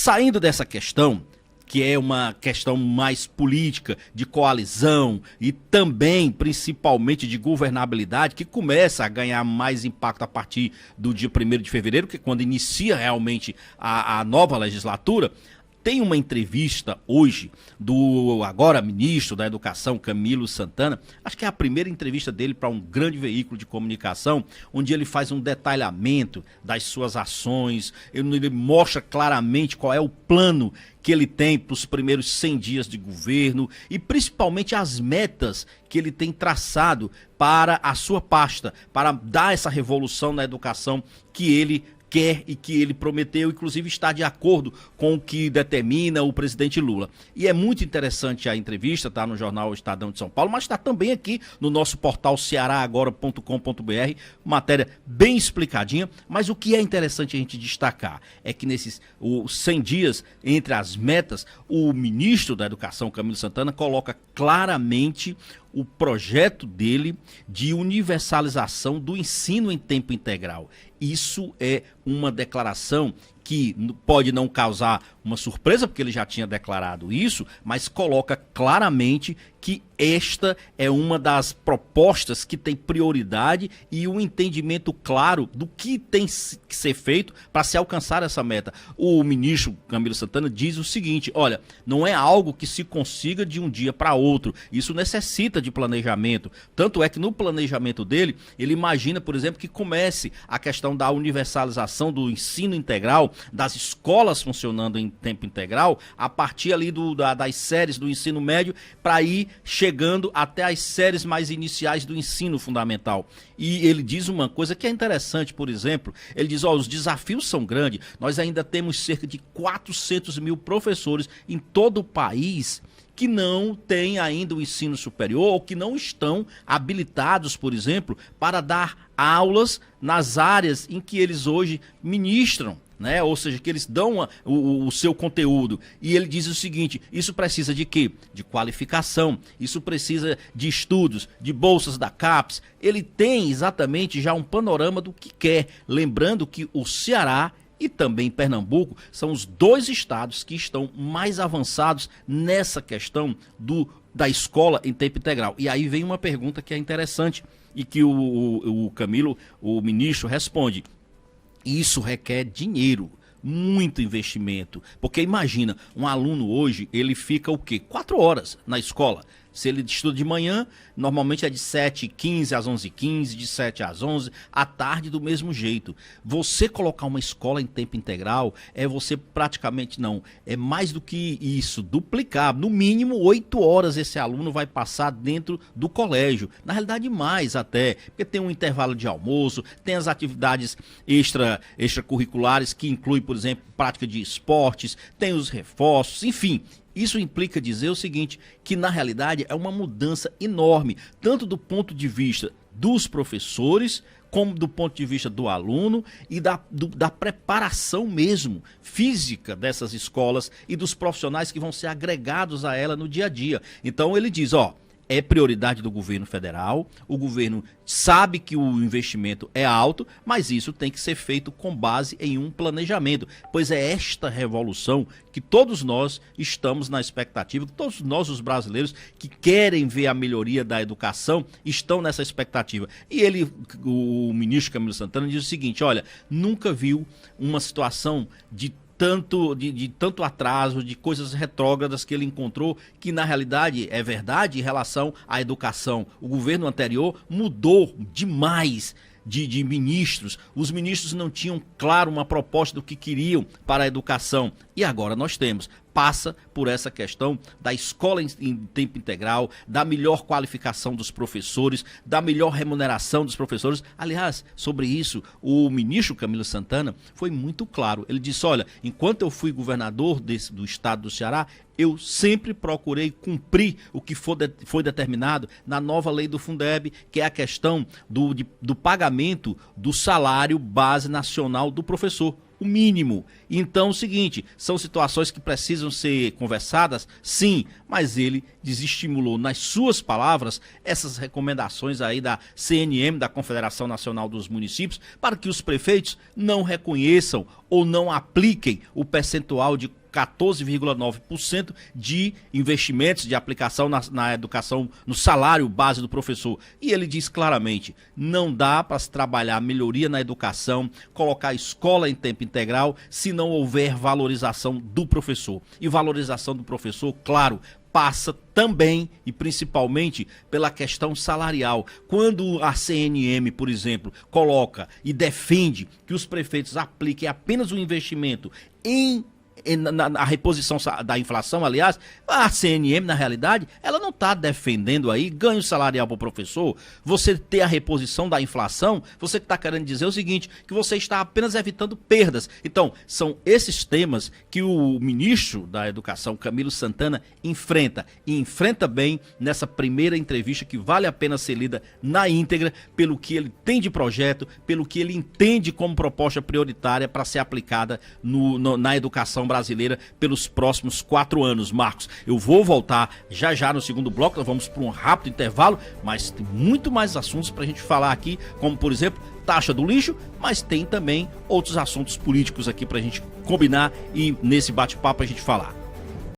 Saindo dessa questão, que é uma questão mais política, de coalizão e também, principalmente, de governabilidade, que começa a ganhar mais impacto a partir do dia 1º de fevereiro, que é quando inicia realmente a nova legislatura. Tem uma entrevista hoje do agora ministro da Educação, Camilo Santana, acho que é a primeira entrevista dele para um grande veículo de comunicação, onde ele faz um detalhamento das suas ações, ele mostra claramente qual é o plano que ele tem para os primeiros 100 dias de governo e principalmente as metas que ele tem traçado para a sua pasta, para dar essa revolução na educação que ele quer e que ele prometeu, inclusive está de acordo com o que determina o presidente Lula. E é muito interessante a entrevista, está no jornal Estadão de São Paulo, mas está também aqui no nosso portal cearaagora.com.br, matéria bem explicadinha, mas o que é interessante a gente destacar é que nesses 100 dias, entre as metas, o ministro da Educação, Camilo Santana, coloca claramente o projeto dele de universalização do ensino em tempo integral. Isso é uma declaração que pode não causar uma surpresa, porque ele já tinha declarado isso, mas coloca claramente que esta é uma das propostas que tem prioridade e um entendimento claro do que tem que ser feito para se alcançar essa meta. O ministro Camilo Santana diz o seguinte: olha, não é algo que se consiga de um dia para outro, isso necessita de planejamento. Tanto é que no planejamento dele, ele imagina, por exemplo, que comece a questão da universalização do ensino integral, das escolas funcionando em tempo integral, a partir ali das séries do ensino médio, para ir chegando até as séries mais iniciais do ensino fundamental. E ele diz uma coisa que é interessante, por exemplo, ele diz, os desafios são grandes, nós ainda temos cerca de 400 mil professores em todo o país que não têm ainda o ensino superior ou que não estão habilitados, por exemplo, para dar aulas nas áreas em que eles hoje ministram, né? Ou seja, que eles dão o seu conteúdo. E ele diz o seguinte: isso precisa de quê? De qualificação, isso precisa de estudos, de bolsas da CAPES. Ele tem exatamente já um panorama do que quer. Lembrando que o Ceará e também Pernambuco são os dois estados que estão mais avançados nessa questão da escola em tempo integral. E aí vem uma pergunta que é interessante e que o Camilo, o ministro, responde. Isso requer dinheiro, muito investimento. Porque imagina, um aluno hoje, ele fica o quê? 4 horas na escola. Se ele estuda de manhã, normalmente é de 7h15 às 11h15, de 7 às 11, à tarde do mesmo jeito. Você colocar uma escola em tempo integral, você praticamente é mais do que isso, duplicar. No mínimo 8 horas esse aluno vai passar dentro do colégio. Na realidade mais até, porque tem um intervalo de almoço, tem as atividades extracurriculares que inclui, por exemplo, prática de esportes, tem os reforços, enfim. Isso implica dizer o seguinte, que na realidade é uma mudança enorme, tanto do ponto de vista dos professores, como do ponto de vista do aluno e da preparação mesmo física dessas escolas e dos profissionais que vão ser agregados a ela no dia a dia. Então ele diz, é prioridade do governo federal, o governo sabe que o investimento é alto, mas isso tem que ser feito com base em um planejamento, pois é esta revolução que todos nós estamos na expectativa, que todos nós, os brasileiros, que querem ver a melhoria da educação, estão nessa expectativa. E o ministro Camilo Santana diz o seguinte, olha, nunca viu uma situação de tanto atraso, de coisas retrógradas que ele encontrou, que na realidade é verdade em relação à educação. O governo anterior mudou demais de ministros. Os ministros não tinham, claro, uma proposta do que queriam para a educação. E agora nós temos. Passa por essa questão da escola em tempo integral, da melhor qualificação dos professores, da melhor remuneração dos professores. Aliás, sobre isso, o ministro Camilo Santana foi muito claro. Ele disse, olha, enquanto eu fui governador do estado do Ceará, eu sempre procurei cumprir o que foi determinado na nova lei do Fundeb, que é a questão do pagamento do salário base nacional do professor. o mínimo. Então, é o seguinte, são situações que precisam ser conversadas, sim, mas ele desestimulou, nas suas palavras, essas recomendações aí da CNM, da Confederação Nacional dos Municípios, para que os prefeitos não reconheçam ou não apliquem o percentual de 14,9% de investimentos de aplicação na educação, no salário base do professor. E ele diz claramente, não dá para se trabalhar a melhoria na educação, colocar a escola em tempo integral, se não houver valorização do professor. E valorização do professor, claro, passa também e principalmente pela questão salarial. Quando a CNM, por exemplo, coloca e defende que os prefeitos apliquem apenas o investimento na reposição da inflação, aliás, a CNM, na realidade, ela não está defendendo aí ganho salarial para o professor. Você ter a reposição da inflação, você está querendo dizer o seguinte, que você está apenas evitando perdas. Então, são esses temas que o ministro da Educação, Camilo Santana, enfrenta. E enfrenta bem nessa primeira entrevista que vale a pena ser lida na íntegra, pelo que ele tem de projeto, pelo que ele entende como proposta prioritária para ser aplicada na educação brasileira pelos próximos 4 anos, Marcos. Eu vou voltar já no segundo bloco, nós vamos para um rápido intervalo, mas tem muito mais assuntos para a gente falar aqui, como por exemplo, taxa do lixo, mas tem também outros assuntos políticos aqui para a gente combinar e nesse bate-papo a gente falar.